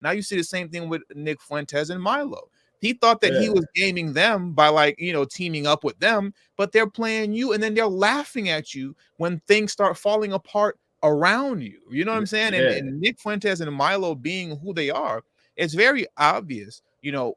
Now you see the same thing with Nick Fuentes and Milo. He thought that he Yeah. was gaming them by like, teaming up with them, but they're playing you and then they're laughing at you when things start falling apart around you. You know what I'm saying? And, Yeah. and Nick Fuentes and Milo being who they are, it's very obvious,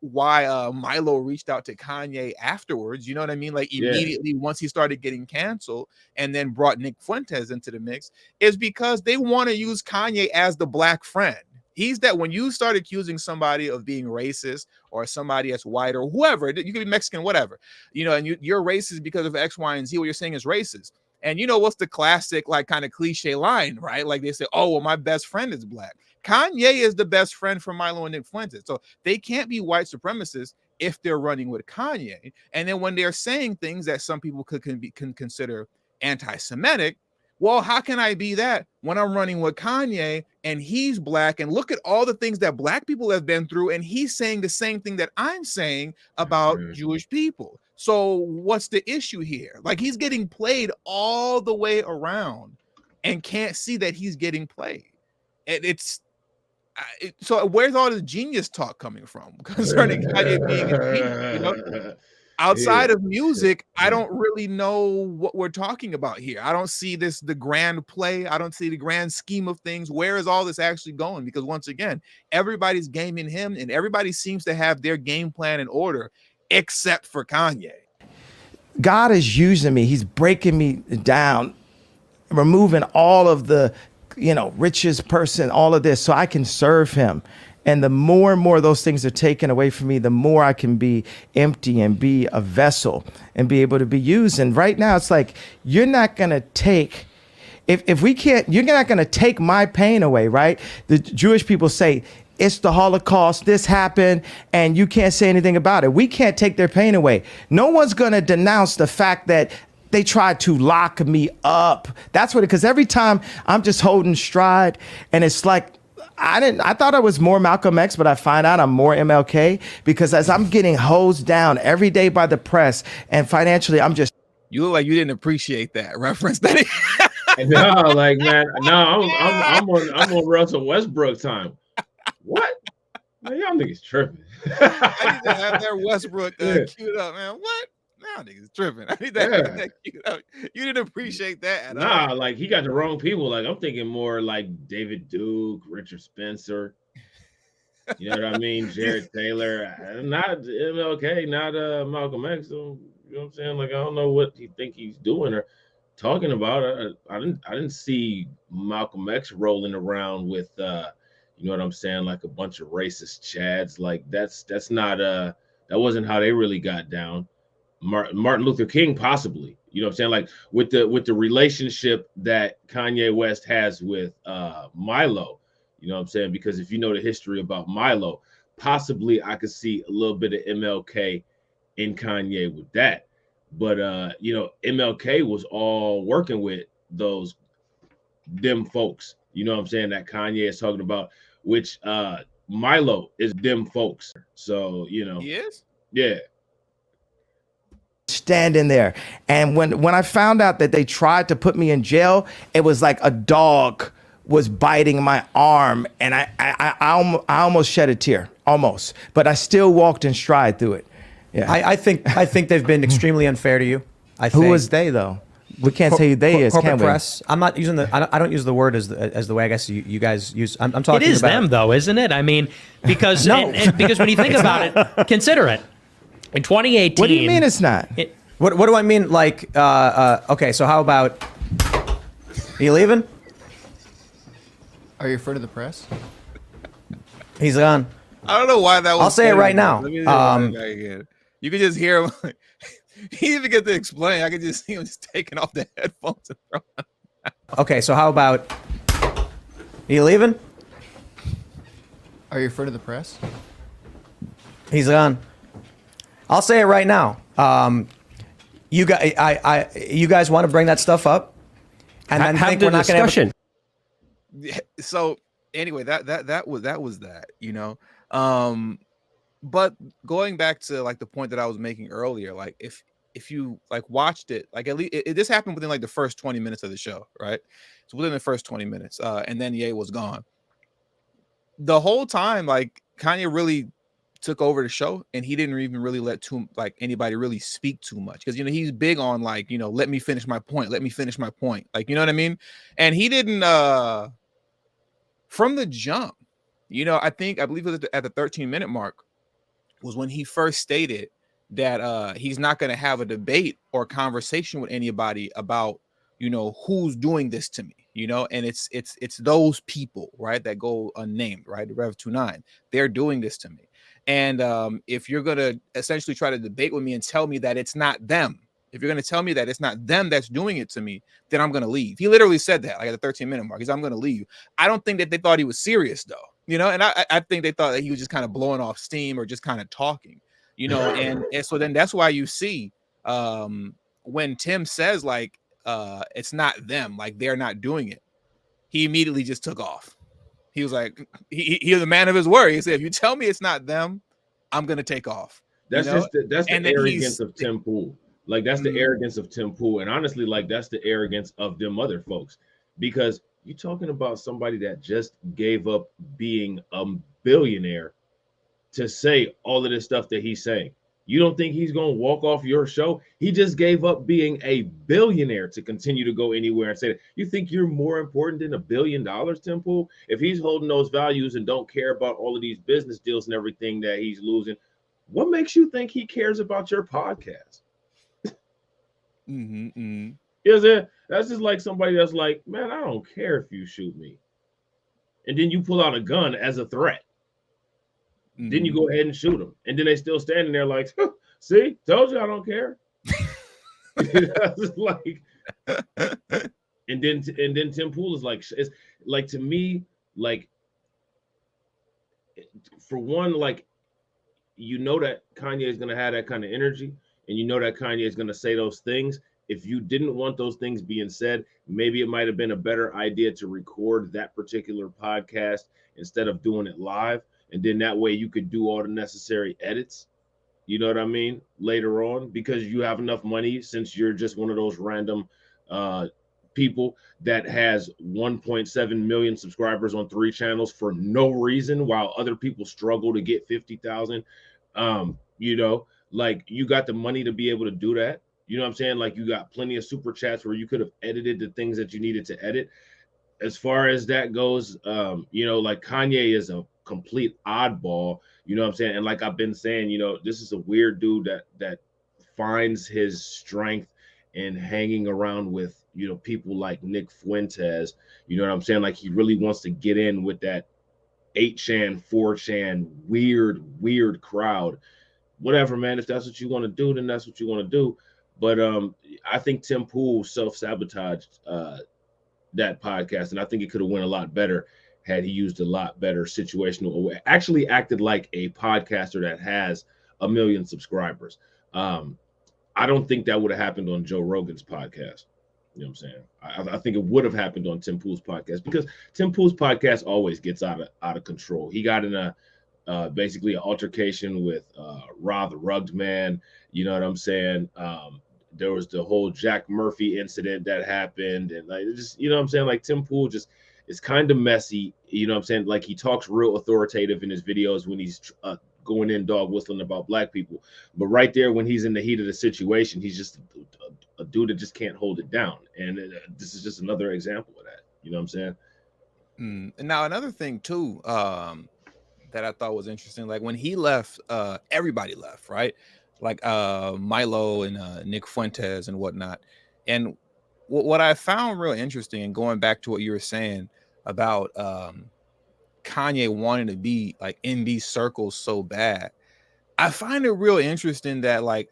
why Milo reached out to Kanye afterwards. You know what I mean? Like Yeah. immediately once he started getting canceled and then brought Nick Fuentes into the mix, is because they want to use Kanye as the black friend. He's that when you start accusing somebody of being racist or somebody that's white or whoever, you could be Mexican, whatever, and you're racist because of X, Y, and Z, what you're saying is racist. And you know what's the classic, like kind of cliche line, right? Like they say, oh, well, my best friend is black. Kanye is the best friend for Milo and Nick Fuentes. So they can't be white supremacists if they're running with Kanye. And then when they're saying things that some people can consider anti-Semitic, well, how can I be that when I'm running with Kanye and he's black? And look at all the things that black people have been through, and he's saying the same thing that I'm saying about Jewish people. So what's the issue here? Like he's getting played all the way around and can't see that he's getting played. And so where's all this genius talk coming from concerning Kanye being a genius? Outside of music, I don't really know what we're talking about here. I don't see the grand play. I don't see the grand scheme of things. Where is all this actually going? Because once again, everybody's gaming him and everybody seems to have their game plan in order except for Kanye. God is using me. He's breaking me down, removing all of the, richest person, all of this, so I can serve him. And the more and more those things are taken away from me, the more I can be empty and be a vessel and be able to be used. And right now it's like, you're not going to take, if we can't, you're not going to take my pain away, right? The Jewish people say, it's the Holocaust, this happened, and you can't say anything about it. We can't take their pain away. No one's going to denounce the fact that they tried to lock me up. That's what, because every time I'm just holding stride, and it's like, I thought I was more Malcolm X, but I find out I'm more MLK, because as I'm getting hosed down every day by the press and financially, I'm just. You look like you didn't appreciate that reference. That No, like man, no, I'm on Russell Westbrook time. What? Man, y'all niggas tripping. I need to have that Westbrook queued up, man. What? Now niggas tripping. I need that queued up. You didn't appreciate that at all. Like he got the wrong people. Like I'm thinking more like David Duke, Richard Spencer. You know what I mean? Jared Taylor. Not MLK, not Malcolm X. So, you know what I'm saying? Like I don't know what he think he's doing or talking about. I didn't see Malcolm X rolling around with you know what I'm saying, like a bunch of racist chads. Like that's not that wasn't how they really got down. Martin Luther King possibly, you know what I'm saying, like with the relationship that Kanye West has with Milo, you know what I'm saying, because if you know the history about Milo, possibly I could see a little bit of MLK in Kanye with that. But MLK was all working with them folks, you know what I'm saying, that Kanye is talking about, which Milo is them folks. So, He is? Yeah. Standing there, and when I found out that they tried to put me in jail, it was like a dog was biting my arm, and I almost shed a tear, almost, but I still walked in stride through it. Yeah, I think they've been extremely unfair to you. Who was they though? We can't say who they is. Corporate can we? press. I'm not using I don't use the word as the way I guess you guys use. I'm talking. It is about them though, isn't it? I mean, because No. because when you think about it, consider it. In 2018. What do you mean it's not? What do I mean? Like, okay, so how about? Are you leaving? Are you referring to the press? He's gone. I don't know why that was. I'll say it right now. Let me say it right back again. You can just hear him. He even get to explain. I could just see him just taking off the headphones and throwing them. Okay, so how about? Are you leaving? Are you referring to the press? He's gone. I'll say it right now. You guys want to bring that stuff up, and then have think the we're not going to discussion. So anyway, that was that, but going back to like the point that I was making earlier, like if you like watched it, like at least this happened within like the first 20 minutes of the show, right? So within the first 20 minutes, and then Ye was gone. the whole time, like Kanye really took over the show, and he didn't even really let anybody really speak too much, because he's big on like let me finish my point, like you know what I mean, and he didn't from the jump. I believe it was at the 13-minute mark was when he first stated that he's not going to have a debate or conversation with anybody about who's doing this to me, and it's those people, right, that go unnamed, right, the Rev 29, they're doing this to me. And if you're going to essentially try to debate with me and tell me that it's not them, if you're going to tell me that it's not them that's doing it to me, then I'm going to leave. He literally said that, like at the 13-minute mark. He's, I'm going to leave. I don't think that they thought he was serious, though. And I think they thought that he was just kind of blowing off steam or just kind of talking, and so then that's why you see when Tim says like it's not them, like they're not doing it, he immediately just took off. He was like, he was a man of his word. He said, if you tell me it's not them, I'm gonna take off. That's the arrogance of Tim Pool. Like that's the arrogance of Tim Pool, and honestly, like that's the arrogance of them other folks, because you're talking about somebody that just gave up being a billionaire to say all of this stuff that he's saying. You don't think he's going to walk off your show? He just gave up being a billionaire to continue to go anywhere and say that. You think you're more important than $1 billion, Tim Pool? If he's holding those values and don't care about all of these business deals and everything that he's losing, what makes you think he cares about your podcast? Is it? That's just like somebody that's like, man, I don't care if you shoot me. And then you pull out a gun as a threat. Then you go ahead and shoot them. And then they still standing there like, see, told you I don't care. Like, and then Tim Pool is like, it's like, to me, like, for one, like, that Kanye is going to have that kind of energy, and that Kanye is going to say those things. If you didn't want those things being said, maybe it might have been a better idea to record that particular podcast instead of doing it live. And then that way you could do all the necessary edits, you know what I mean, later on, because you have enough money, since you're just one of those random people that has 1.7 million subscribers on 3 channels for no reason, while other people struggle to get 50,000. Like, you got the money to be able to do that. You know what I'm saying? Like, you got plenty of super chats where you could have edited the things that you needed to edit. As far as that goes, like, Kanye is a complete oddball, you know what I'm saying? And like I've been saying, this is a weird dude that finds his strength in hanging around with, people like Nick Fuentes, you know what I'm saying? Like, he really wants to get in with that 8chan, 4chan, weird crowd. Whatever, man, if that's what you want to do, then that's what you want to do. But I think Tim Pool self-sabotaged that podcast, and I think it could have went a lot better had he used a lot better situational, actually acted like a podcaster that has 1 million subscribers. I don't think that would have happened on Joe Rogan's podcast. You know what I'm saying? I think it would have happened on Tim Pool's podcast, because Tim Pool's podcast always gets out of control. He got in a basically an altercation with Ra the Rugged Man. You know what I'm saying? There was the whole Jack Murphy incident that happened, and like, just, you know what I'm saying? Like, Tim Pool just is kind of messy. You know what I'm saying? Like, he talks real authoritative in his videos when he's going in dog whistling about black people, but right there when he's in the heat of the situation, he's just a dude that just can't hold it down. And this is just another example of that. You know what I'm saying? And now another thing too, that I thought was interesting, like when he left, everybody left, right? Like Milo and Nick Fuentes and whatnot. And what I found real interesting, and going back to what you were saying about Kanye wanting to be like in these circles so bad, I find it real interesting that like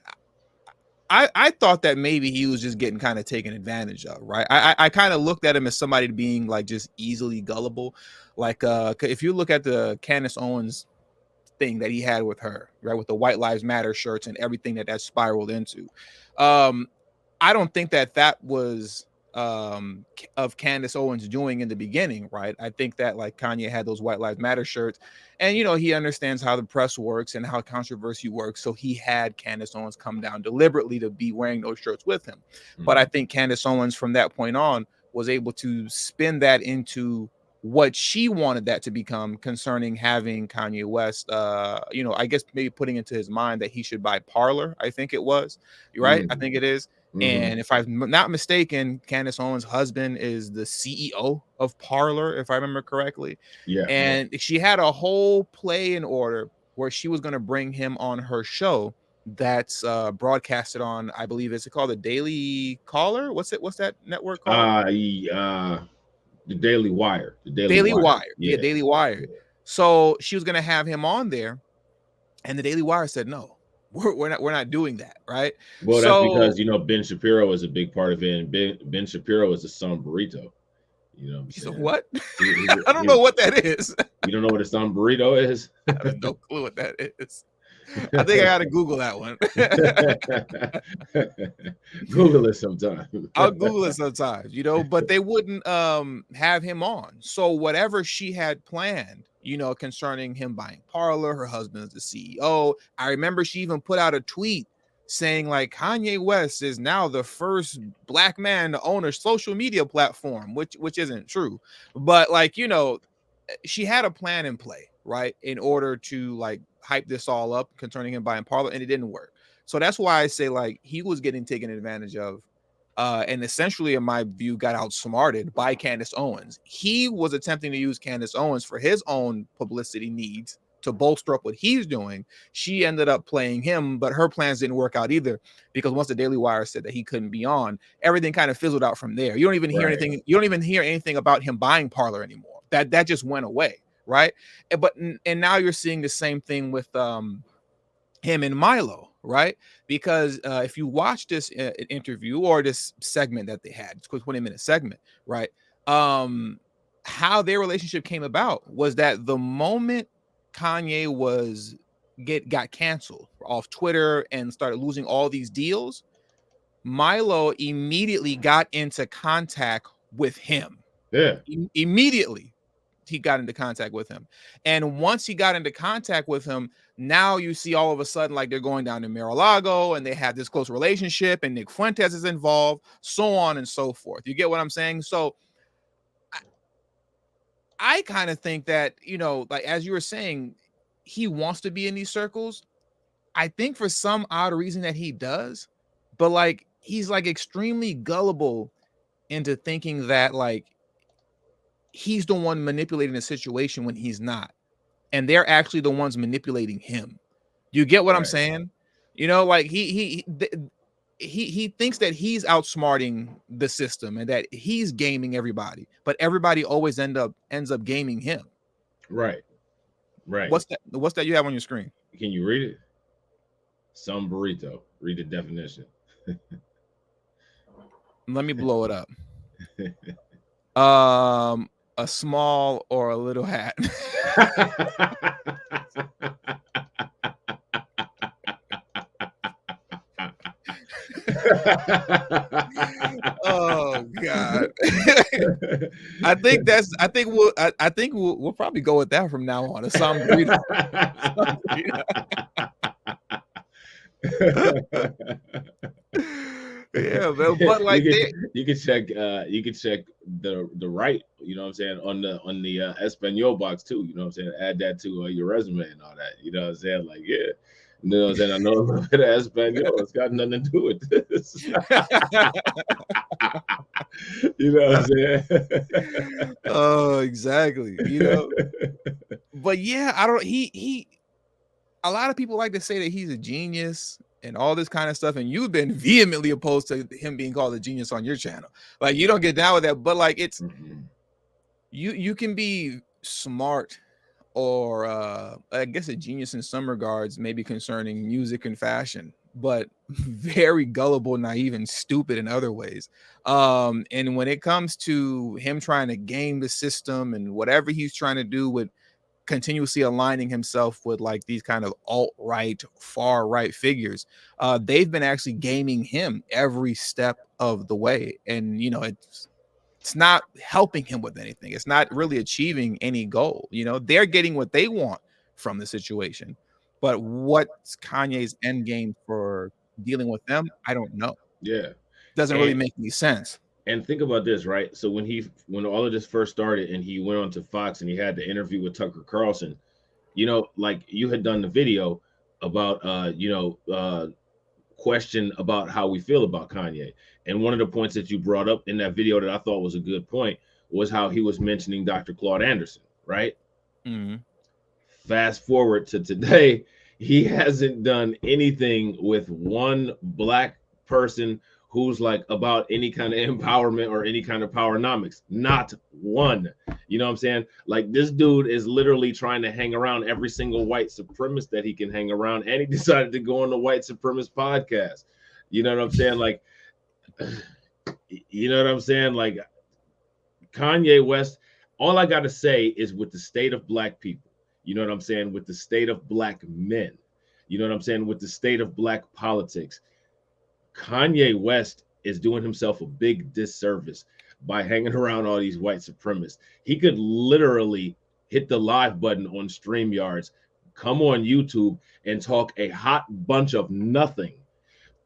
I thought that maybe he was just getting kind of taken advantage of, right? I kind of looked at him as somebody being like just easily gullible. Like if you look at the Candace Owens thing that he had with her, right, with the White Lives Matter shirts and everything that spiraled into, I don't think that was of Candace Owens doing in the beginning, right? I think that like Kanye had those White Lives Matter shirts, and he understands how the press works and how controversy works, so he had Candace Owens come down deliberately to be wearing those shirts with him. But I think Candace Owens from that point on was able to spin that into what she wanted that to become concerning having Kanye West, I guess maybe putting into his mind that he should buy Parler. I think it was, right? I think it is. And if I'm not mistaken, Candace Owens' husband is the CEO of Parler, if I remember correctly. Yeah. And she had a whole play in order where she was going to bring him on her show that's broadcasted on, I believe, is it called the Daily Caller? What's that network called? The Daily Wire. The Daily Wire. Yeah. Daily Wire. So she was going to have him on there, and the Daily Wire said no. We're not doing that, right? Well, that's because Ben Shapiro is a big part of it, and Ben Shapiro is a sombrito. You know what I'm saying? What? I don't know what that is. You don't know what a sombrito is? I have no clue what that is. I think I gotta Google that one. Google it sometime. I'll Google it sometimes, but they wouldn't have him on. So whatever she had planned, concerning him buying Parler, her husband is the CEO. I remember she even put out a tweet saying like Kanye West is now the first black man to own a social media platform, which isn't true. But she had a plan in play, right, in order to like hype this all up concerning him buying Parler, and it didn't work. So that's why I say like he was getting taken advantage of, and essentially, in my view, got outsmarted by Candace Owens. He was attempting to use Candace Owens for his own publicity needs to bolster up what he's doing. She ended up playing him, but her plans didn't work out either, because once the Daily Wire said that he couldn't be on, everything kind of fizzled out from there. You don't even hear anything. You don't even hear anything about him buying Parler anymore. That just went away, right? And now you're seeing the same thing with him and Milo, right? Because if you watch this interview or this segment that they had, it's a 20-minute segment, right? How their relationship came about was that the moment Kanye got canceled off Twitter and started losing all these deals, Milo immediately got into contact with him. Yeah. Immediately he got into contact with him. And once he got into contact with him, now you see all of a sudden like they're going down to Mar-A-Lago and they have this close relationship, and Nick Fuentes is involved, so on and so forth. You get what I'm saying? So I kind of think that, like as you were saying, he wants to be in these circles. I think for some odd reason that he does, but like he's like extremely gullible into thinking that like he's the one manipulating the situation when he's not, and they're actually the ones manipulating him. You get what I'm saying? Like he thinks that he's outsmarting the system and that he's gaming everybody, but everybody always ends up gaming him. Right. What's that you have on your screen? Can you read it? Sombrito. Read the definition. Let me blow it up. A small or a little hat. Oh God. I think we'll probably go with that from now on. A sombrero. Yeah, but like you can check the right, you know what I'm saying, on the Espanol box too, you know what I'm saying, add that to your resume and all that, you know what I'm saying, like yeah, you know what I'm saying, I know a little bit of Espanol, it's got nothing to do with this. You know what I'm saying? Oh, exactly. But yeah, I don't. He. A lot of people like to say that he's a genius and all this kind of stuff, and you've been vehemently opposed to him being called a genius on your channel. Like you don't get down with that, but like it's you can be smart or I guess a genius in some regards, maybe concerning music and fashion, but very gullible, naive, and stupid in other ways. And when it comes to him trying to game the system and whatever he's trying to do with continuously aligning himself with like these kind of alt-right, far-right figures, they've been actually gaming him every step of the way. And it's not helping him with anything. It's not really achieving any goal. They're getting what they want from the situation, but what's Kanye's end game for dealing with them? I don't know. Yeah, Doesn't really make any sense. And think about this, right? So when all of this first started and he went on to Fox and he had the interview with Tucker Carlson, like you had done the video about question about how we feel about Kanye. And one of the points that you brought up in that video that I thought was a good point was how he was mentioning Dr. Claude Anderson, right? Mm-hmm. Fast forward to today, he hasn't done anything with one black person who's like about any kind of empowerment or any kind of powernomics. Not one. You know what I'm saying? Like, this dude is literally trying to hang around every single white supremacist that he can hang around, and he decided to go on the white supremacist podcast. You know what I'm saying? Like, you know what I'm saying? Like, Kanye West, all I got to say is, with the state of black people, you know what I'm saying? With the state of black men, you know what I'm saying? With the state of black politics, Kanye West is doing himself a big disservice by hanging around all these white supremacists. He could literally hit the live button on StreamYards, come on YouTube, and talk a hot bunch of nothing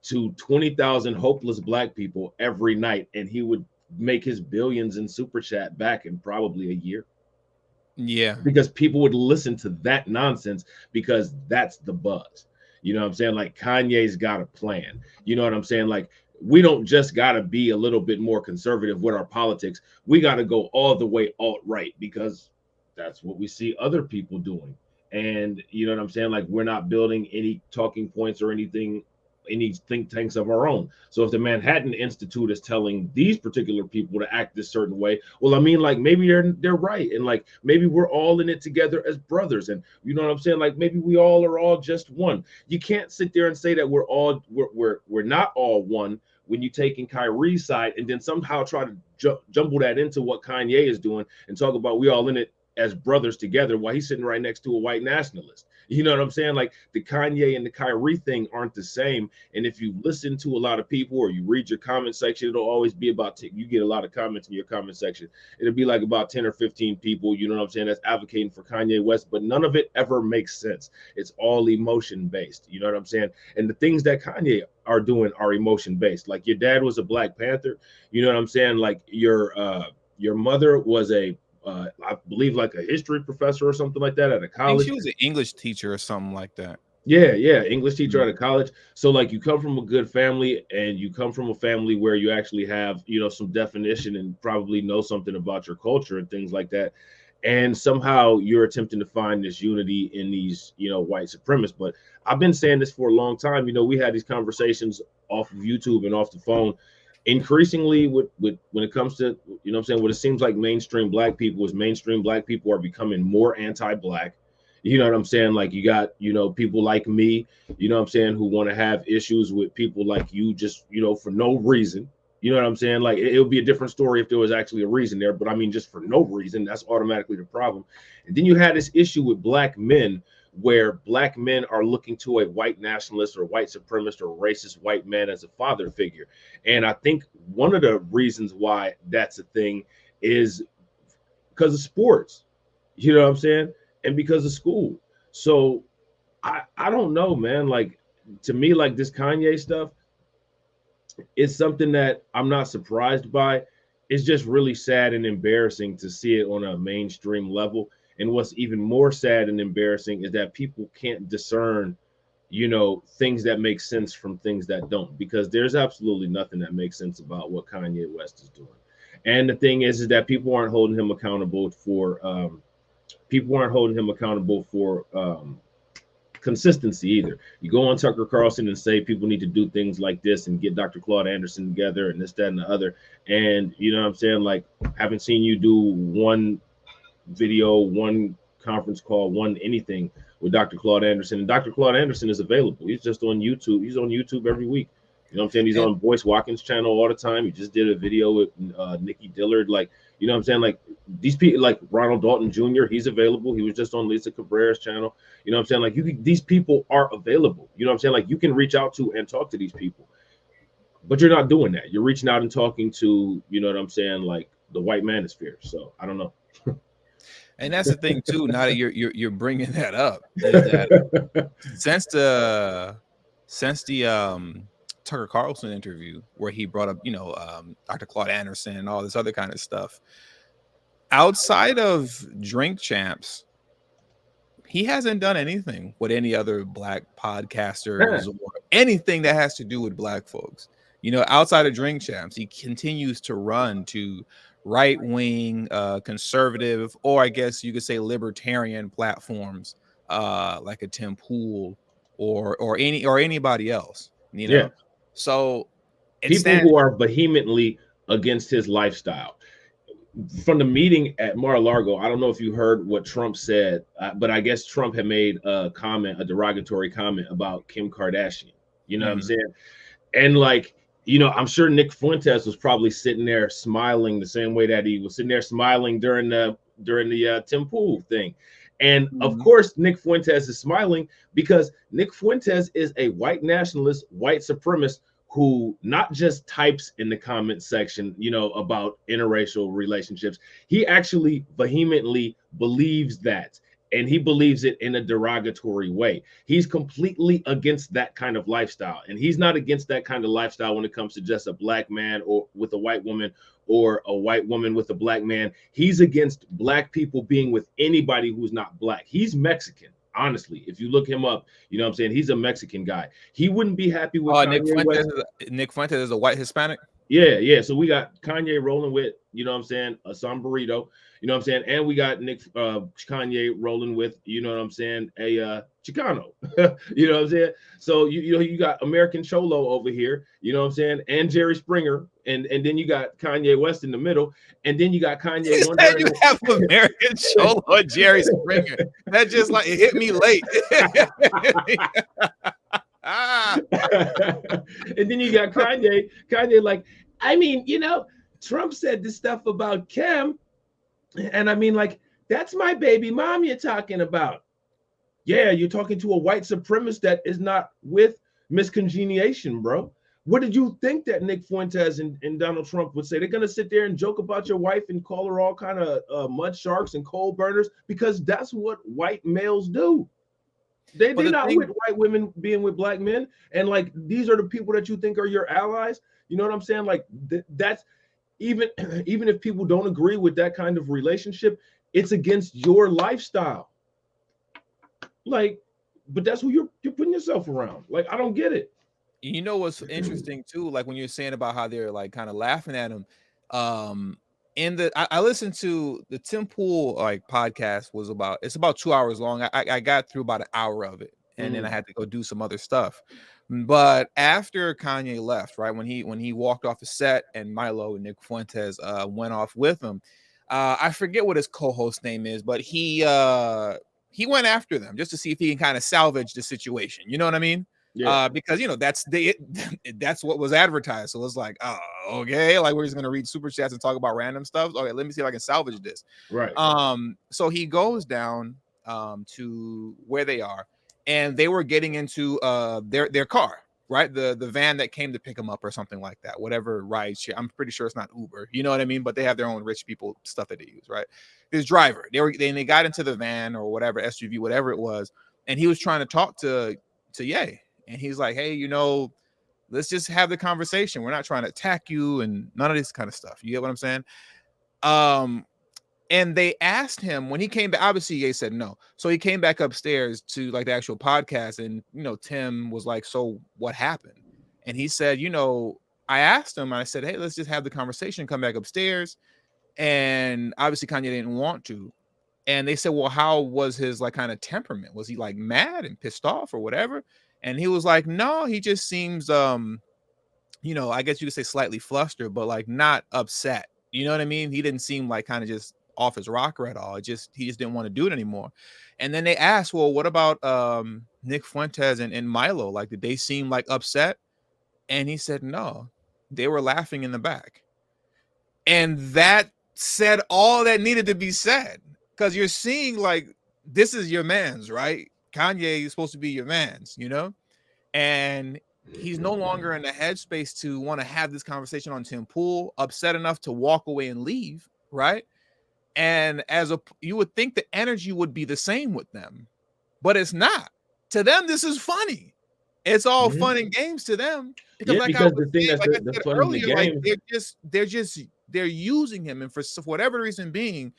to 20,000 hopeless black people every night, and he would make his billions in super chat back in probably a year. Yeah. Because people would listen to that nonsense, because that's the buzz. You know what I'm saying? Like, Kanye's got a plan. You know what I'm saying? Like, we don't just got to be a little bit more conservative with our politics. We got to go all the way alt-right, because that's what we see other people doing. And you know what I'm saying? Like, we're not building any talking points or anything, any think tanks of our own. So if the Manhattan Institute is telling these particular people to act this certain way, well, I mean, like, maybe they're right, and like, maybe we're all in it together as brothers, and you know what I'm saying? Like, maybe we all are all just one. You can't sit there and say that we're not all one when you take in Kyrie's side, and then somehow try to jumble that into what Kanye is doing and talk about we all in it as brothers together while he's sitting right next to a white nationalist. You know what I'm saying? Like, the Kanye and the Kyrie thing aren't the same. And if you listen to a lot of people or you read your comment section, it'll always be about, you get a lot of comments in your comment section. It'll be like about 10 or 15 people, you know what I'm saying, that's advocating for Kanye West, but none of it ever makes sense. It's all emotion based. You know what I'm saying? And the things that Kanye are doing are emotion based. Like, your dad was a Black Panther. You know what I'm saying? Like, your mother was I believe, like a history professor or something like that at a I think college. she was an English teacher or something like that. Yeah, English teacher at a college. So like, you come from a good family, and you come from a family where you actually have, some definition and probably know something about your culture and things like that. And somehow you're attempting to find this unity in these, white supremacists. But I've been saying this for a long time. We had these conversations off of YouTube and off the phone. Increasingly, with when it comes to, what it seems like mainstream black people are becoming more anti-black. You know what I'm saying? Like, you got, people like me, who want to have issues with people like you just, for no reason. You know what I'm saying? Like, it would be a different story if there was actually a reason there, but I mean, just for no reason, that's automatically the problem. And then you had this issue with black men, where black men are looking to a white nationalist or white supremacist or racist white man as a father figure. And I think one of the reasons why that's a thing is because of sports, you know what I'm saying? And because of school. So I don't know, man. Like, to me, like, this Kanye stuff is something that I'm not surprised by. It's just really sad and embarrassing to see it on a mainstream level. And what's even more sad and embarrassing is that people can't discern, things that make sense from things that don't, because there's absolutely nothing that makes sense about what Kanye West is doing. And the thing is that people aren't holding him accountable for consistency either. You go on Tucker Carlson and say people need to do things like this and get Dr. Claude Anderson together and this, that, and the other. And you know what I'm saying? Like, haven't seen you do one video, one conference call, one anything with Dr. Claude Anderson. And Dr. Claude Anderson is available. He's just on YouTube. He's on YouTube every week. You know what I'm saying? He's on Boyce Watkins' channel all the time. He just did a video with Nikki Dillard. Like, you know what I'm saying? Like, these people, like Ronald Dalton Jr., he's available. He was just on Lisa Cabrera's channel. You know what I'm saying? Like, these people are available. You know what I'm saying? Like, you can reach out to and talk to these people. But you're not doing that. You're reaching out and talking to, you know what I'm saying, like the white manosphere. So I don't know. And that's the thing too. Now that you're bringing that up, is that since the Tucker Carlson interview where he brought up, Dr. Claude Anderson and all this other kind of stuff. Outside of Drink Champs, he hasn't done anything with any other black podcasters or anything that has to do with black folks. Outside of Drink Champs, he continues to run to right-wing, conservative, or I guess you could say libertarian platforms, like a Tim Pool or anybody else. Yeah. So people who are vehemently against his lifestyle. From the meeting at Mar-a-Lago, I don't know if you heard what Trump said, but I guess Trump had made a derogatory comment about Kim Kardashian. You know what I'm saying? And I'm sure Nick Fuentes was probably sitting there smiling the same way that he was sitting there smiling during the Tim Pool thing. And of course, Nick Fuentes is smiling because Nick Fuentes is a white nationalist, white supremacist who not just types in the comment section, about interracial relationships. He actually vehemently believes that, and he believes it in a derogatory way. He's completely against that kind of lifestyle, and he's not against that kind of lifestyle when it comes to just a black man or with a white woman or a white woman with a black man. He's against black people being with anybody who's not black. He's Mexican. Honestly, if you look him up, he's a Mexican guy. He wouldn't be happy with Kanye West. Nick Fuentes is a white Hispanic. Yeah. So we got Kanye rolling with, a sombrerito, and we got Kanye rolling with, a Chicano, So you got American Cholo over here, and Jerry Springer, and then you got Kanye West in the middle, and then you got Kanye. You have American Cholo and Jerry Springer. That just it hit me late. And then you got Kanye Trump said this stuff about Kim, and that's my baby mom you're talking about. Yeah, you're talking to a white supremacist that is not with miscongeniation, bro. What did you think that Nick Fuentes and Donald Trump would say? They're gonna sit there and joke about your wife and call her all kind of mud sharks and coal burners, because that's what white males do. They're not with white women being with black men, and these are the people that you think are your allies. You know what I'm saying? That's even if people don't agree with that kind of relationship, it's against your lifestyle. But that's who you're putting yourself around. I don't get it. You know what's interesting too? When you're saying about how they're kind of laughing at him. I listened to the Tim Pool podcast. It's about 2 hours long. I got through about an hour of it, and then I had to go do some other stuff. But after Kanye left, right when he walked off the set, and Milo and Nick Fuentes went off with him, I forget what his co-host name is, but he went after them just to see if he can kind of salvage the situation. You know what I mean? Yeah. Because that's what was advertised. So it's oh, okay, we're just gonna read super chats and talk about random stuff. Okay, let me see if I can salvage this. Right. So he goes down to where they are, and they were getting into their car, right? The van that came to pick them up or something like that, whatever ride share. I'm pretty sure it's not Uber, you know what I mean? But they have their own rich people stuff that they use, right? His driver, they got into the van or whatever, SUV, whatever it was, and he was trying to talk to Ye. And he's like, hey, let's just have the conversation. We're not trying to attack you and none of this kind of stuff. You get what I'm saying? And they asked him when he came back. Obviously, Ye said no. So he came back upstairs to the actual podcast. And, Tim was like, so what happened? And he said, I asked him, I said, hey, let's just have the conversation, come back upstairs. And obviously Kanye didn't want to. And they said, well, how was his kind of temperament? Was he mad and pissed off or whatever? And he was like, no, he just seems, I guess you could say slightly flustered, but not upset. You know what I mean? He didn't seem kind of just off his rocker at all. He just didn't want to do it anymore. And then they asked, well, what about Nick Fuentes and Milo? Did they seem upset? And he said, no, they were laughing in the back. And that said all that needed to be said, because you're seeing this is your man's, right? Kanye is supposed to be your man's, and he's no longer in the headspace to want to have this conversation on Tim Pool, upset enough to walk away and leave, right? And you would think the energy would be the same with them, but it's not. To them, this is funny. It's all fun and games to them because Yeah, like I because was the thing saying, that's like I the said fun of the earlier, like game. they're using him, and for whatever reason being,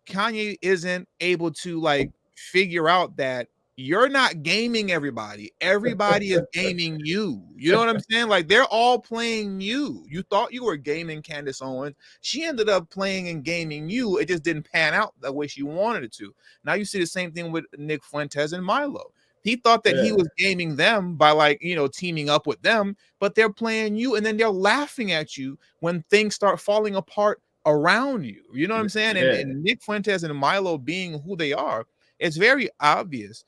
Kanye isn't able to like figure out that you're not gaming everybody. Everybody is gaming you. You know what I'm saying? Like they're all playing you. You thought you were gaming Candace Owens. She ended up playing and gaming you. It just didn't pan out the way she wanted it to. Now you see the same thing with Nick Fuentes and Milo. He thought that he Yeah, was gaming them by like, teaming up with them, but they're playing you and then they're laughing at you when things start falling apart around you. You know what I'm saying? And, yeah, and Nick Fuentes and Milo being who they are, it's very obvious,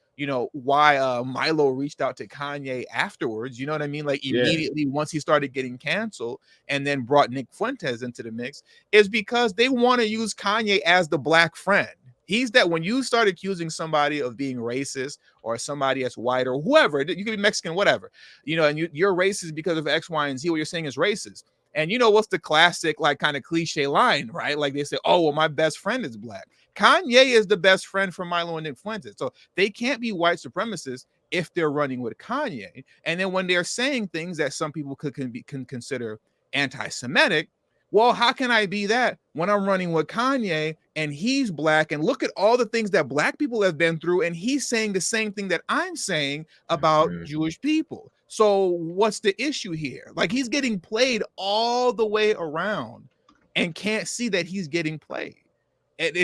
why Milo reached out to Kanye afterwards. You know what I mean? Like yeah. immediately once he started getting canceled and then brought Nick Fuentes into the mix, is because they want to use Kanye as the black friend. He's that when you start accusing somebody of being racist or somebody that's white or whoever, you can be Mexican, whatever, and you're racist because of X, Y, and Z, what you're saying is racist. And you know what's the classic, like kind of cliche line, right? Like they say, oh, well, my best friend is black. Kanye is the best friend for Milo and Nick Fuentes. So they can't be white supremacists if they're running with Kanye. And then when they're saying things that some people can consider anti-Semitic, well, how can I be that when I'm running with Kanye and he's black? And look at all the things that black people have been through, and he's saying the same thing that I'm saying about Jewish people. So what's the issue here? Like he's getting played all the way around and can't see that he's getting played. And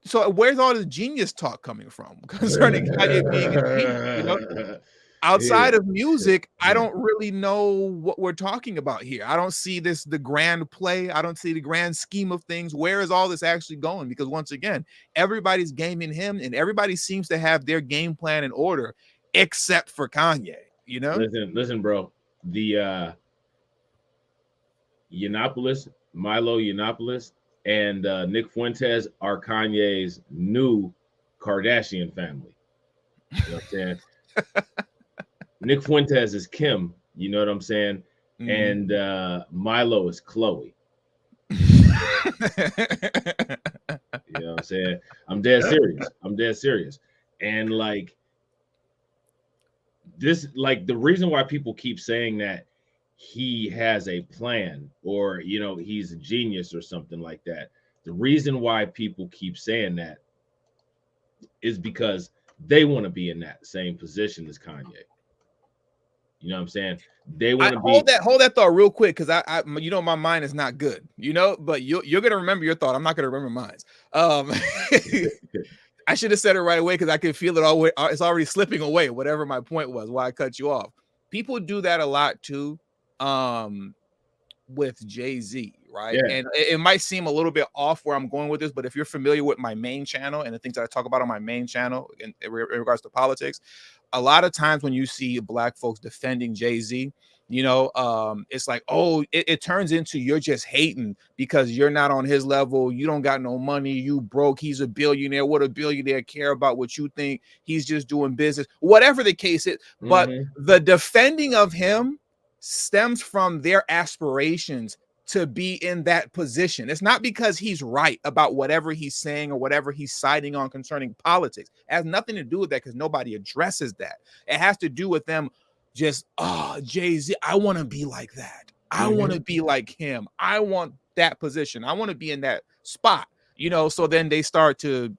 so where's all this genius talk coming from concerning Kanye being a genius? Outside of music, I don't really know what we're talking about here. I don't see the grand play. I don't see the grand scheme of things. Where is all this actually going? Because once again, everybody's gaming him and everybody seems to have their game plan in order except for Kanye, Listen, bro. The Milo Yiannopoulos, and Nick Fuentes are Kanye's new Kardashian family. You know what I'm saying? Nick Fuentes is Kim, you know what I'm saying? Mhm. And Milo is Chloe. You know what I'm saying? I'm dead serious. And like this, like the reason why people keep saying that he has a plan or he's a genius or something like that. The reason why people keep saying that is because they want to be in that same position as Kanye. You know what I'm saying? They want to be. Hold that thought real quick because I my mind is not good, but you're gonna remember your thought. I'm not gonna remember mine. I should have said it right away because I could feel it all. It's already slipping away. Whatever my point was, why I cut you off. People do that a lot too, with Jay-Z, right? Yeah. And it might seem a little bit off where I'm going with this, but if you're familiar with my main channel and the things that I talk about on my main channel in regards to politics, a lot of times when you see black folks defending Jay-Z, it's like, oh, it turns into you're just hating because you're not on his level. You don't got no money. You broke. He's a billionaire. What a billionaire care about what you think? He's just doing business, whatever the case is. But the defending of him stems from their aspirations to be in that position. It's not because he's right about whatever he's saying or whatever he's citing on concerning politics. It has nothing to do with that because nobody addresses that. It has to do with them just, Jay-Z, I want to be like that. I want to be like him. I want that position. I want to be in that spot, so then they start to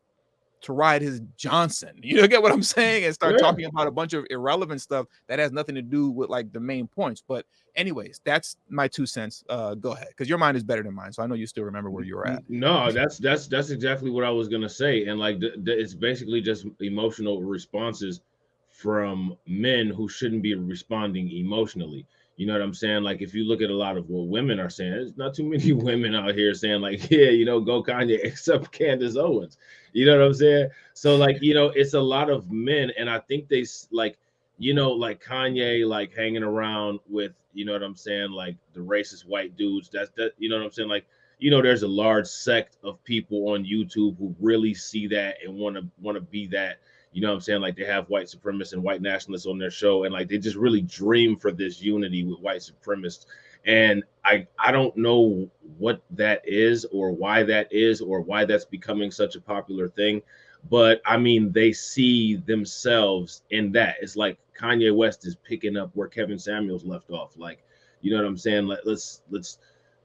ride his Johnson. You get what I'm saying? And start talking about a bunch of irrelevant stuff that has nothing to do with like the main points. But anyways, that's my 2 cents. Go ahead, because your mind is better than mine. So I know you still remember where you were at. No, that's exactly what I was gonna say. And like it's basically just emotional responses from men who shouldn't be responding emotionally. You know what I'm saying? Like if you look at a lot of what women are saying, there's not too many women out here saying like, yeah, go Kanye, except Candace Owens. You know what I'm saying? So like, it's a lot of men, and I think they like, like Kanye, like hanging around with, you know what I'm saying, like the racist white dudes. That, you know what I'm saying? Like, there's a large sect of people on YouTube who really see that and want to be that. You know what I'm saying? Like they have white supremacists and white nationalists on their show, and like they just really dream for this unity with white supremacists. And I don't know what that is or why that is or why that's becoming such a popular thing. But I mean, they see themselves in that. It's like Kanye West is picking up where Kevin Samuels left off. Like, you know what I'm saying? Let's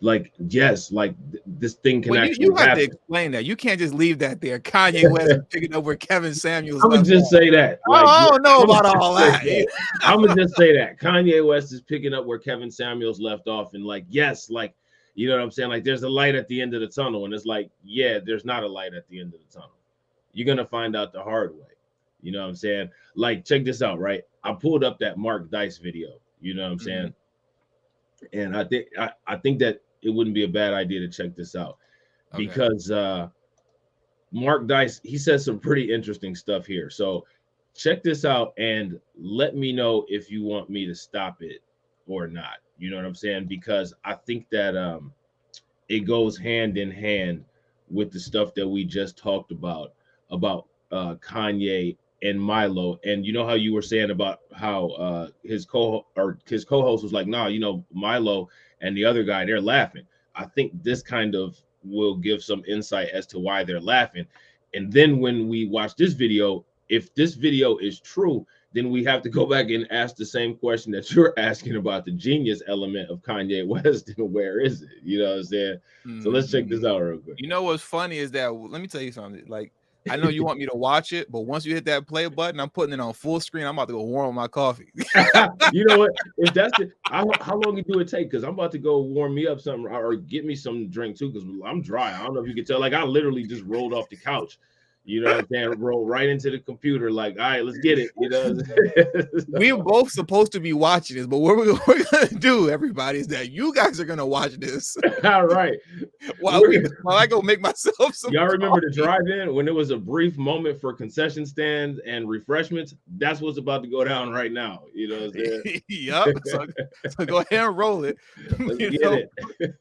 like, yes, like this thing can Well, actually you have to happen. explain that. You can't just leave that there. Kanye West is picking up where Kevin Samuels I'm gonna left just off. say that. Like, I don't know I'm about gonna all just that. say I'm gonna just say that Kanye West is picking up where Kevin Samuels left off, and like, yes, like, you know what I'm saying? Like, there's a light at the end of the tunnel, and it's like, yeah, there's not a light at the end of the tunnel. You're gonna find out the hard way. You know what I'm saying? Like, check this out, right? I pulled up that Mark Dice video. You know what I'm saying? And I think that it wouldn't be a bad idea to check this out because Mark Dice, he says some pretty interesting stuff here. So check this out and let me know if you want me to stop it or not. You know what I'm saying? Because I think that it goes hand in hand with the stuff that we just talked about Kanye and Milo. And you know how you were saying about how his co-host was like, nah, you know, Milo and the other guy, they're laughing. I think this kind of will give some insight as to why they're laughing. And then when we watch this video, if this video is true, then we have to go back and ask the same question that you're asking about the genius element of Kanye West and where is it? You know what I'm saying? So let's check this out real quick. You know what's funny is that, let me tell you something. Like, I know you want me to watch it, but once you hit that play button, I'm putting it on full screen. I'm about to go warm my coffee. You know what? If that's it, how long do it take? Because I'm about to go warm me up something or get me some drink too, because I'm dry. I don't know if you can tell. Like, I literally just rolled off the couch. You know what I'm saying? Roll right into the computer, like, all right, let's get it. You know, We're both supposed to be watching this, but what we're gonna do, everybody, is that you guys are gonna watch this. All right. While I go make myself some. Y'all remember the drive-in when there was a brief moment for concession stands and refreshments? That's what's about to go down right now. You know what I'm saying? Yep. So go ahead and roll it. Let's get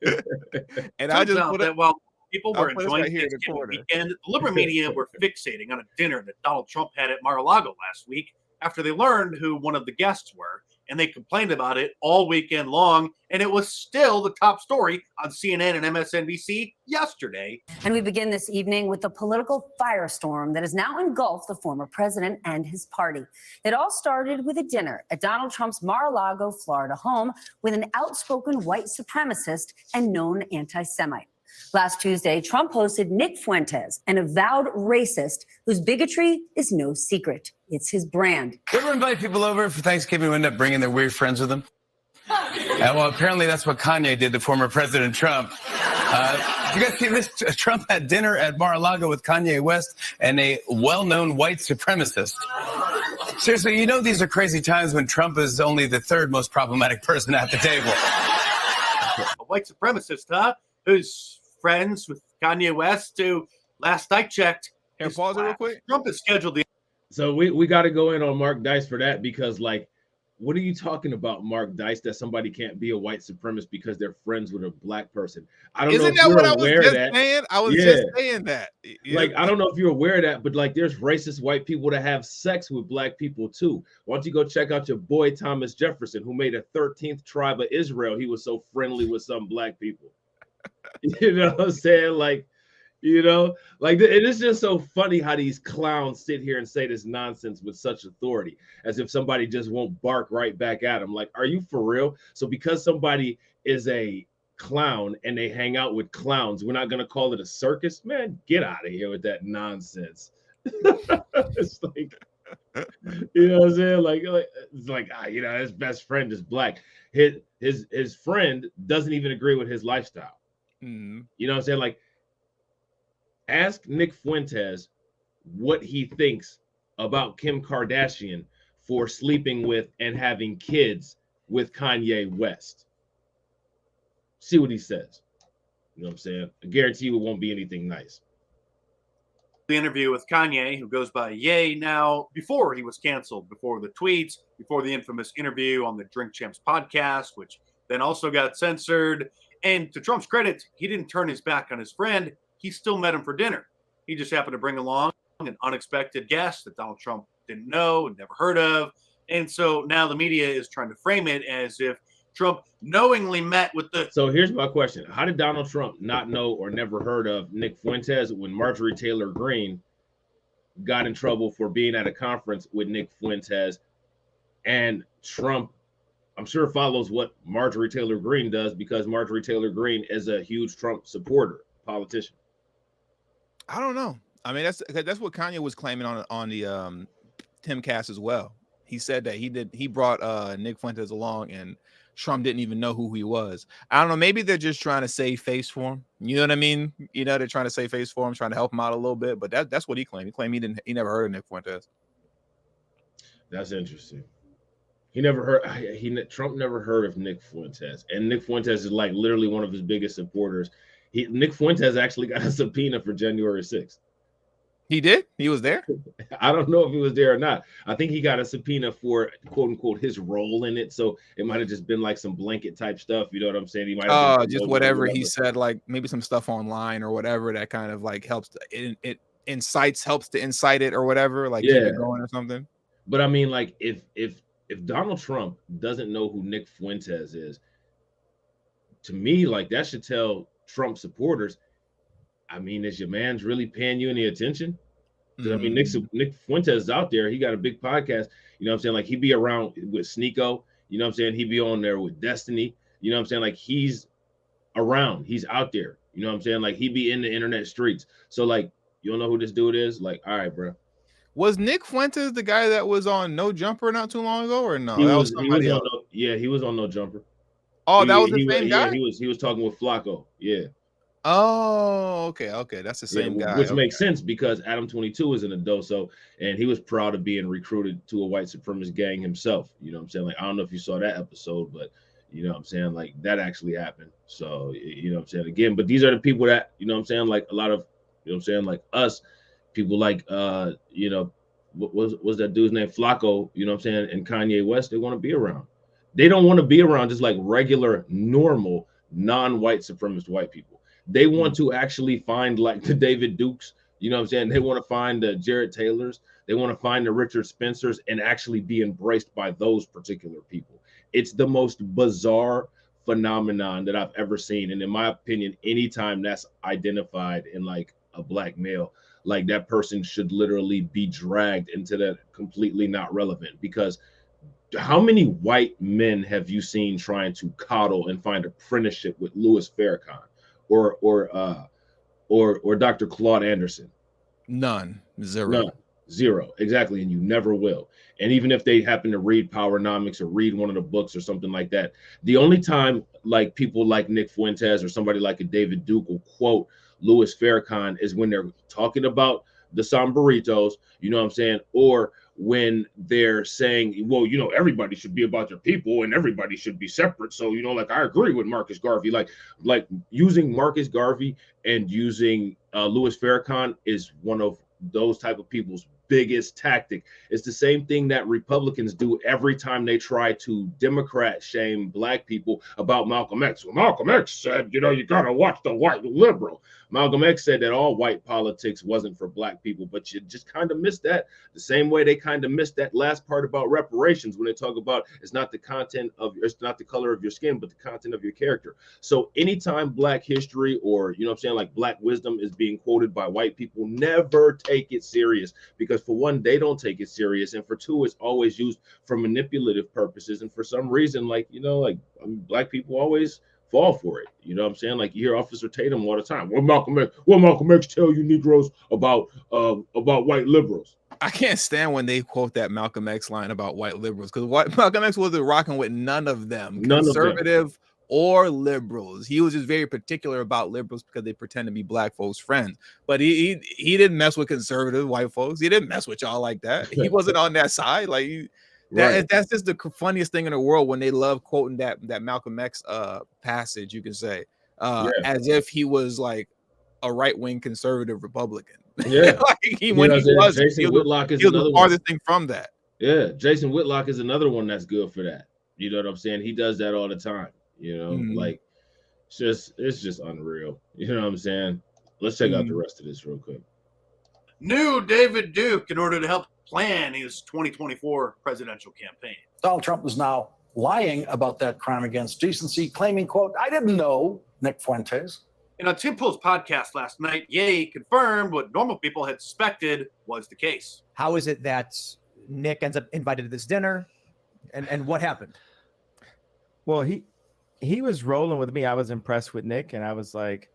it. And I just put that while people were enjoying Thanksgiving weekend, the liberal media were fixating on a dinner that Donald Trump had at Mar-A-Lago last week after they learned who one of the guests were, and they complained about it all weekend long, and it was still the top story on CNN and MSNBC yesterday. And we begin this evening with the political firestorm that has now engulfed the former president and his party. It all started with a dinner at Donald Trump's Mar-a-Lago, Florida home with an outspoken white supremacist and known anti-Semite. Last Tuesday, Trump hosted Nick Fuentes, an avowed racist whose bigotry is no secret. It's his brand. You ever invite people over for Thanksgiving who end up bringing their weird friends with them? Well, apparently that's what Kanye did to former President Trump. You guys see this? Trump had dinner at Mar-a-Lago with Kanye West and a well-known white supremacist. Seriously, you know these are crazy times when Trump is only the third most problematic person at the table. A white supremacist, huh? Who's friends with Kanye West, who last I checked, pause it real quick. Trump is scheduled the. So we got to go in on Mark Dice for that, because like, what are you talking about, Mark Dice, that somebody can't be a white supremacist because they're friends with a black person? I don't know if you're aware of that. I was just saying that. Like, I don't know if you're aware of that, but like, there's racist white people that have sex with black people too. Why don't you go check out your boy Thomas Jefferson, who made a 13th tribe of Israel? He was so friendly with some black people. You know what I'm saying? Like, you know, like, it is just so funny how these clowns sit here and say this nonsense with such authority, as if somebody just won't bark right back at them. Like, are you for real? So because somebody is a clown and they hang out with clowns, we're not going to call it a circus? Man, get out of here with that nonsense. It's like, you know what I'm saying? Like it's like, you know, his best friend is black. His friend doesn't even agree with his lifestyle. You know what I'm saying? Like, ask Nick Fuentes what he thinks about Kim Kardashian for sleeping with and having kids with Kanye West. See what he says. You know what I'm saying? I guarantee you it won't be anything nice. The interview with Kanye, who goes by Ye now, before he was canceled, before the tweets, before the infamous interview on the Drink Champs podcast, which then also got censored. And to Trump's credit, he didn't turn his back on his friend. He still met him for dinner. He just happened to bring along an unexpected guest that Donald Trump didn't know and never heard of. And so now the media is trying to frame it as if Trump knowingly met with the. So here's my question. How did Donald Trump not know or never heard of Nick Fuentes when Marjorie Taylor Greene got in trouble for being at a conference with Nick Fuentes, and Trump, I'm sure, follows what Marjorie Taylor Greene does, because Marjorie Taylor Greene is a huge Trump supporter, politician. I don't know. I mean, that's what Kanye was claiming on the Timcast as well. He said that he brought Nick Fuentes along, and Trump didn't even know who he was. I don't know. Maybe they're just trying to save face for him. You know what I mean? You know, they're trying to save face for him, trying to help him out a little bit. But that's what he claimed. He claimed he never heard of Nick Fuentes. That's interesting. Trump never heard of Nick Fuentes, and Nick Fuentes is like literally one of his biggest supporters. Nick Fuentes actually got a subpoena for January 6th. He did? He was there? I don't know if he was there or not. I think he got a subpoena for quote unquote his role in it. So it might have just been like some blanket type stuff. You know what I'm saying? He might have just whatever he said, like maybe some stuff online or whatever that kind of like helps to incite it or whatever, like keep it going or something. But I mean, like if Donald Trump doesn't know who Nick Fuentes is, to me, like that should tell Trump supporters, I mean, is your man's really paying you any attention? Because I mean, Nick Fuentes is out there. He got a big podcast. You know what I'm saying? Like he'd be around with Sneeko. You know what I'm saying? He'd be on there with Destiny. You know what I'm saying? Like he's around. He's out there. You know what I'm saying? Like he'd be in the internet streets. So like, you don't know who this dude is? Like, all right, bro. Was Nick Fuentes the guy that was on No Jumper not too long ago, or no? He was on No Jumper. Oh, that was the same guy? Yeah, he was talking with Flacco. Yeah. Oh, okay. That's the same guy. Which makes sense because Adam 22 is in a doso, and he was proud of being recruited to a white supremacist gang himself. You know what I'm saying? Like, I don't know if you saw that episode, but you know what I'm saying? Like, that actually happened. So, you know what I'm saying? Again, but these are the people that, you know what I'm saying? Like, a lot of, you know what I'm saying? Like, us, people like, you know, what was that dude's name? Flacco, you know what I'm saying? And Kanye West, they want to be around. They don't want to be around just like regular, normal, non-white supremacist white people. They want to actually find like the David Dukes, you know what I'm saying? They want to find the Jared Taylors. They want to find the Richard Spencers and actually be embraced by those particular people. It's the most bizarre phenomenon that I've ever seen. And in my opinion, anytime that's identified in like a black male, like that person should literally be dragged into that completely not relevant. Because how many white men have you seen trying to coddle and find apprenticeship with Louis Farrakhan or Dr. Claude Anderson? None. Zero. Exactly. And you never will. And even if they happen to read Powernomics or read one of the books or something like that, the only time like people like Nick Fuentes or somebody like a David Duke will quote Louis Farrakhan is when they're talking about the Sombreritos, you know what I'm saying? Or when they're saying, well, you know, everybody should be about their people and everybody should be separate. So, you know, like I agree with Marcus Garvey, like using Marcus Garvey and using Louis Farrakhan is one of those type of people's biggest tactic. It's the same thing that Republicans do every time they try to Democrat shame black people about Malcolm X. Well, Malcolm X said, you know, you got to watch the white liberal. Malcolm X said that all white politics wasn't for black people, but you just kind of missed that. The same way they kind of missed that last part about reparations when they talk about it's not the color of your skin, but the content of your character. So anytime black history or, you know what I'm saying, like black wisdom is being quoted by white people, never take it serious, because for one, they don't take it serious. And for two, it's always used for manipulative purposes. And for some reason, like, you know, like black people always fall for it. You know what I'm saying? Like you hear Officer Tatum all the time. What Malcolm X tell you Negroes about white liberals? I can't stand when they quote that Malcolm X line about white liberals, because Malcolm X wasn't rocking with none of them, conservative or liberals. He was just very particular about liberals because they pretend to be black folks' friends. But he didn't mess with conservative white folks. He didn't mess with y'all like that. He wasn't on that side. Like that's just the funniest thing in the world when they love quoting that Malcolm X passage, you can say, as if he was like a right-wing conservative Republican. Yeah. Jason Whitlock is another the farthest thing from that. Yeah, Jason Whitlock is another one that's good for that. You know what I'm saying? He does that all the time. You know, like it's just unreal. You know what I'm saying? Let's check out the rest of this real quick. New David Duke in order to help plan his 2024 presidential campaign. Donald Trump is now lying about that crime against decency, claiming, quote, I didn't know Nick Fuentes. And on Tim Pool's podcast last night, Ye confirmed what normal people had suspected was the case. How is it that Nick ends up invited to this dinner, and what happened? Well, he was rolling with me. I was impressed with Nick, and I was like,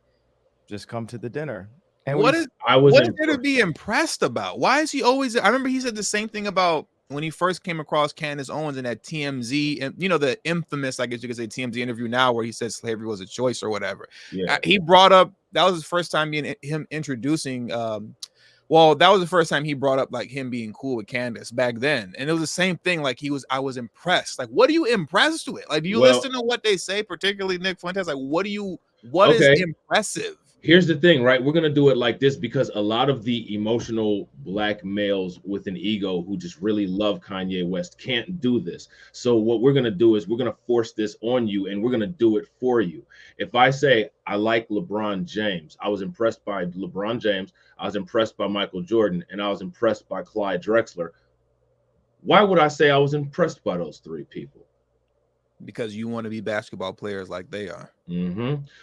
just come to the dinner. And what we- is I was what is impressed. there to be impressed about? Why is he always? I remember he said the same thing about when he first came across Candace Owens in that TMZ, and the infamous, I guess you could say, TMZ interview now, where he said slavery was a choice or whatever. Yeah. He brought up, that was his first time being him introducing. Well, that was the first time he brought up like him being cool with Candace back then, and it was the same thing. Like I was impressed. Like, what are you impressed with? Like, do you listen to what they say, particularly Nick Fuentes? Like, what is impressive? Here's the thing, right? We're gonna do it like this because a lot of the emotional black males with an ego who just really love Kanye West can't do this. So what we're gonna do is we're gonna force this on you, and we're gonna do it for you. If I say I like LeBron James, I was impressed by LeBron James, I was impressed by Michael Jordan, and I was impressed by Clyde Drexler. Why would I say I was impressed by those three people? Because you want to be basketball players like they are.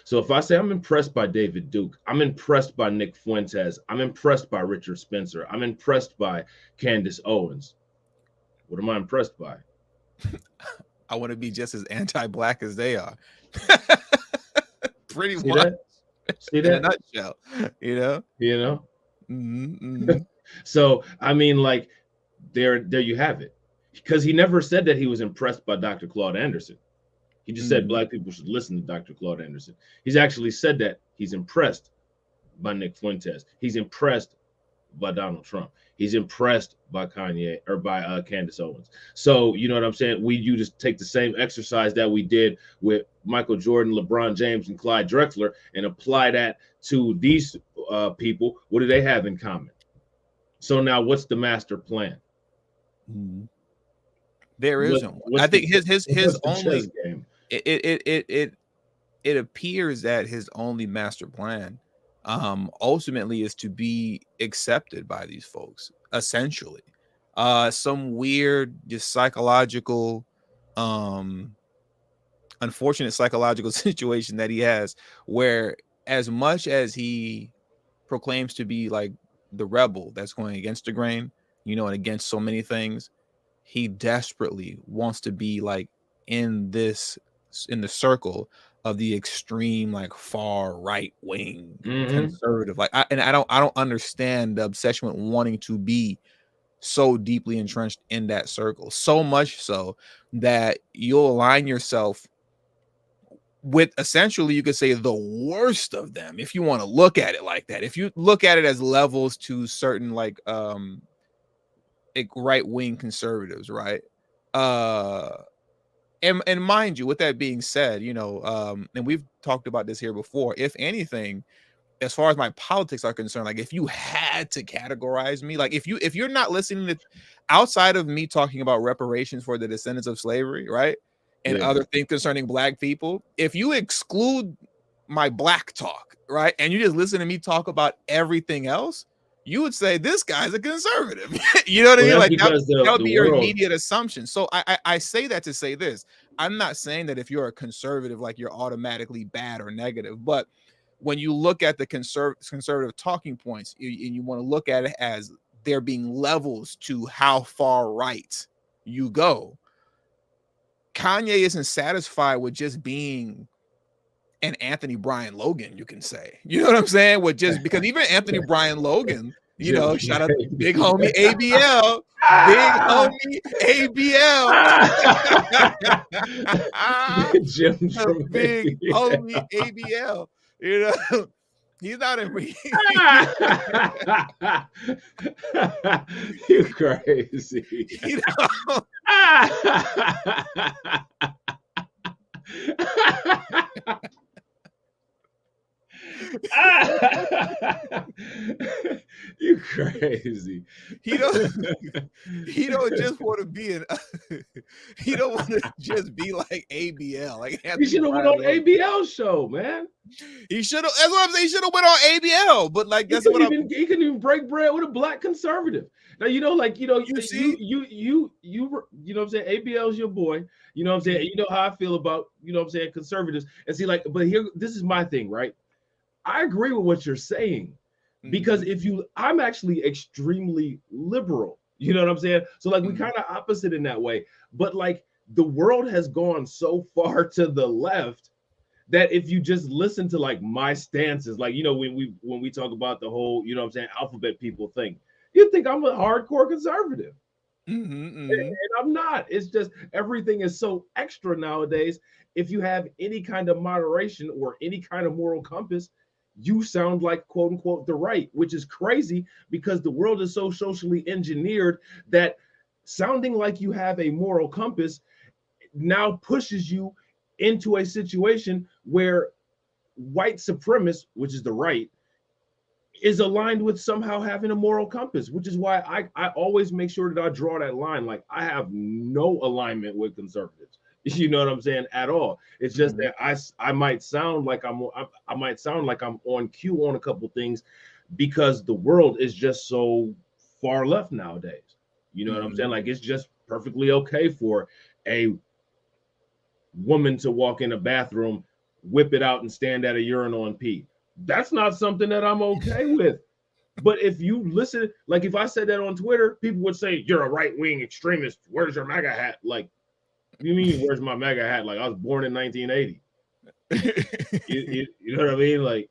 So if I say I'm impressed by David Duke, I'm impressed by Nick Fuentes, I'm impressed by Richard Spencer, I'm impressed by Candace Owens, what am I impressed by? I want to be just as anti-black as they are. Pretty See much. that? See In a that? nutshell, So I mean, like, there you have it. Because he never said that he was impressed by Dr. Claude Anderson. He just said black people should listen to Dr. Claude Anderson. He's actually said that he's impressed by Nick Fuentes. He's impressed by Donald Trump. He's impressed by Kanye or by Candace Owens. So you know what I'm saying? You just take the same exercise that we did with Michael Jordan, LeBron James, and Clyde Drexler and apply that to these people. What do they have in common? So now what's the master plan? There isn't. I think his only game. It appears that his only master plan ultimately is to be accepted by these folks, essentially. Some weird, just psychological, unfortunate psychological situation that he has, where as much as he proclaims to be like the rebel that's going against the grain, and against so many things, he desperately wants to be like in the circle of the extreme, like far right wing conservative. Like, I don't understand the obsession with wanting to be so deeply entrenched in that circle, so much so that you'll align yourself with, essentially, you could say, the worst of them, if you want to look at it like that. If you look at it as levels to certain like right-wing conservatives, right? And mind you, with that being said, and we've talked about this here before, if anything, as far as my politics are concerned, like if you had to categorize me, like if you're not listening to, outside of me talking about reparations for the descendants of slavery, right? And other things concerning black people, if you exclude my black talk, right? And you just listen to me talk about everything else, you would say this guy's a conservative. You know what I mean? Like that would be your immediate assumption. So I say that to say this. I'm not saying that if you're a conservative, like you're automatically bad or negative. But when you look at the conservative talking points, and you want to look at it as there being levels to how far right you go, Kanye isn't satisfied with just being an Anthony Bryan Logan, you can say. You know what I'm saying? With just because even Anthony Bryan Logan, shout out to big homie ABL, big homie ABL, Jim from big homie ABL. He's not in me. You crazy. You crazy. He don't just want to be he don't want to just be like ABL. Like he should have went on ABL show, man. He should have. That's what I'm saying. He should have went on ABL. But like that's what he couldn't even break bread with a black conservative. Now you know what I'm saying. ABL's your boy. You know what I'm saying. You know how I feel about conservatives. And see, like, but here, this is my thing, right? I agree with what you're saying, because I'm actually extremely liberal. You know what I'm saying? So like we kind of opposite in that way. But like the world has gone so far to the left that if you just listen to like my stances, like, you know, when we talk about the whole, you know what I'm saying, alphabet people thing, you think I'm a hardcore conservative. And I'm not. It's just everything is so extra nowadays. If you have any kind of moderation or any kind of moral compass, you sound like quote unquote the right, which is crazy because the world is so socially engineered that sounding like you have a moral compass now pushes you into a situation where white supremacists, which is the right, is aligned with somehow having a moral compass, which is why I always make sure that I draw that line. Like I have no alignment with conservatives. You know what I'm saying? At all. It's just that I might sound like I might sound like I'm on cue on a couple things because the world is just so far left nowadays. You know what I'm saying? Like it's just perfectly okay for a woman to walk in a bathroom, whip it out, and stand at a urinal and pee. That's not something that I'm okay with. But if you listen, like if I said that on Twitter, people would say, you're a right-wing extremist. Where's your MAGA hat? Like, you mean, where's my MAGA hat? Like, I was born in 1980. You know what I mean? Like,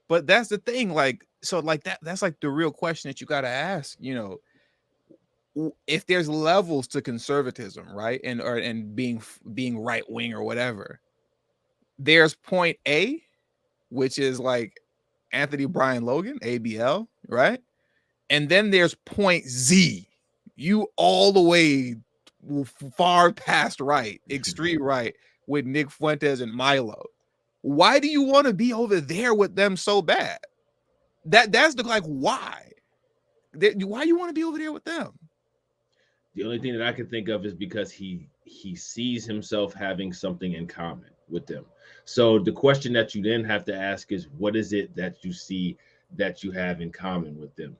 but that's the thing. Like, so like that's like the real question that you got to ask, you know, if there's levels to conservatism, right? And being right wing or whatever, there's point A, which is like Anthony Brian Logan, ABL, right? And then there's point Z, you all the way far past right, extreme right, with Nick Fuentes and Milo. Why do you want to be over there with them so bad? That's the like why? Why you want to be over there with them? the only thing that I can think of is because he sees himself having something in common with them. So the question that you then have to ask is, what is it that you see that you have in common with them?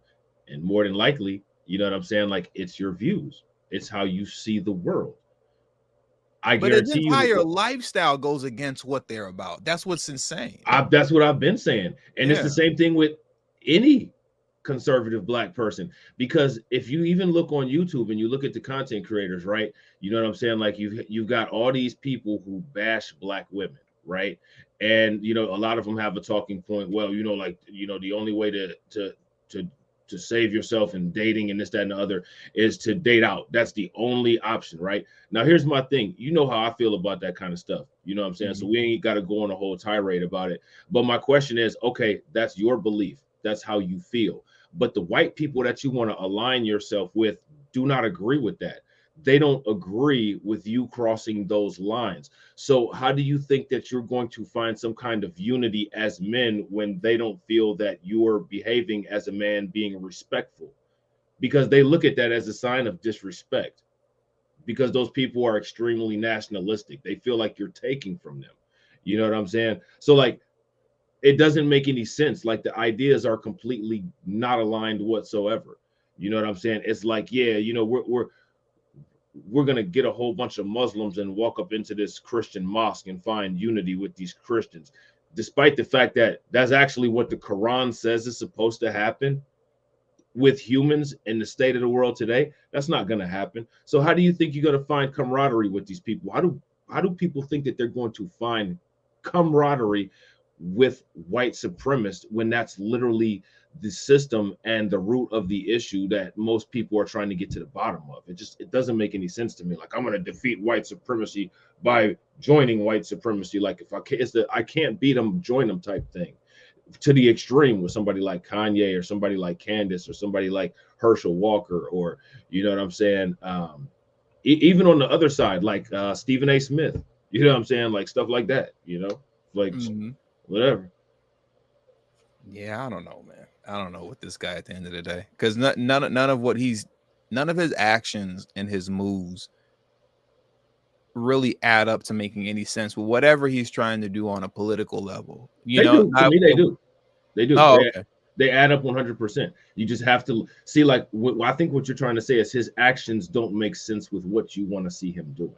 And more than likely, you know what I'm saying? Like it's your views. It's how you see the world. I But his guarantee entire you. lifestyle goes against what they're about. That's what's insane. That's what I've been saying. And Yeah. it's the same thing with any conservative black person, because if you even look on YouTube and you look at the content creators, right? You know what I'm saying? Like you've got all these people who bash black women, right? And you know, a lot of them have a talking point. Well, you know, like, you know, the only way to save yourself in dating and this, that, and the other is to date out. That's the only option, right? Now, here's my thing. You know how I feel about that kind of stuff. You know what I'm saying? So we ain't got to go on a whole tirade about it. But my question is, okay, that's your belief. That's how you feel. But the white people that you want to align yourself with do not agree with that. They don't agree with you crossing those lines. So how do you think that you're going to find some kind of unity as men when they don't feel that you're behaving as a man being respectful? Because they look at that as a sign of disrespect, because those people are extremely nationalistic. They feel like you're taking from them. You know what I'm saying? So like, it doesn't make any sense. Like the ideas are completely not aligned whatsoever. You know what I'm saying? It's like, yeah, you know, we're going to get a whole bunch of Muslims and walk up into this Christian mosque and find unity with these Christians, despite the fact that that's actually what the Quran says is supposed to happen with humans in the state of the world today. That's not going to happen. So how do you think you're going to find camaraderie with these people? How do people think that they're going to find camaraderie with white supremacists when that's literally the system and the root of the issue that most people are trying to get to the bottom of? It doesn't make any sense to me. Like, I'm going to defeat white supremacy by joining white supremacy. Like, if I can't beat them, join them type thing, to the extreme with somebody like Kanye or somebody like Candace or somebody like Herschel Walker, or, you know what I'm saying? Even on the other side, like Stephen A. Smith, you know what I'm saying? Like stuff like that, you know, like whatever. Yeah, I don't know, man. I don't know with this guy at the end of the day, because none of his actions and his moves really add up to making any sense with whatever he's trying to do on a political level. You know, to me, they do. Oh, okay. They add up 100%. You just have to see, like, I think what you're trying to say is his actions don't make sense with what you want to see him doing.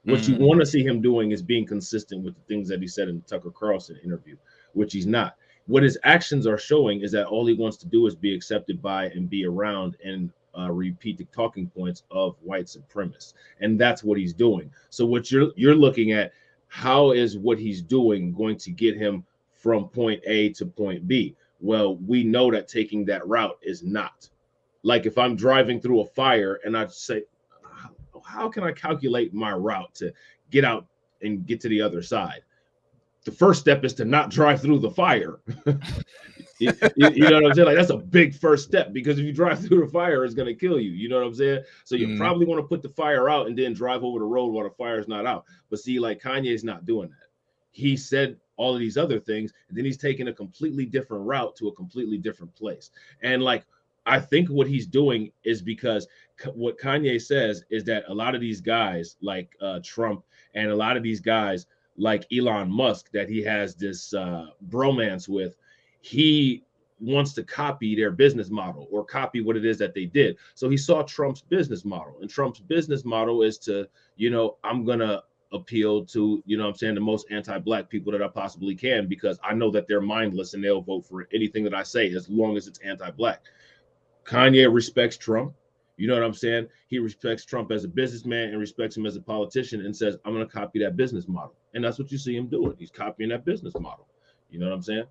What you want to see him doing is being consistent with the things that he said in the Tucker Carlson interview. which he's not. What his actions are showing is that all he wants to do is be accepted by and be around and repeat the talking points of white supremacists, and that's what he's doing. So what you're looking at, how is what he's doing going to get him from point A to point B? Well, we know that taking that route is not. Like if I'm driving through a fire and I say, how can I calculate my route to get out and get to the other side? The first step is to not drive through the fire. you know what I'm saying? Like that's a big first step, because if you drive through the fire, it's going to kill you. You know what I'm saying? So you probably want to put the fire out and then drive over the road while the fire is not out. But see, like Kanye's not doing that. He said all of these other things, and then he's taking a completely different route to a completely different place. And like, I think what he's doing is because what Kanye says is that a lot of these guys like Trump and a lot of these guys like Elon Musk that he has this bromance with, he wants to copy their business model or copy what it is that they did. So he saw Trump's business model, and Trump's business model is to, I'm going to appeal to, I'm saying, the most anti-black people that I possibly can, because I know that they're mindless and they'll vote for anything that I say as long as it's anti-black. Kanye respects Trump. You know what I'm saying? He respects Trump as a businessman and respects him as a politician, and says, I'm going to copy that business model. And that's what you see him doing. He's copying that business model. You know what I'm saying?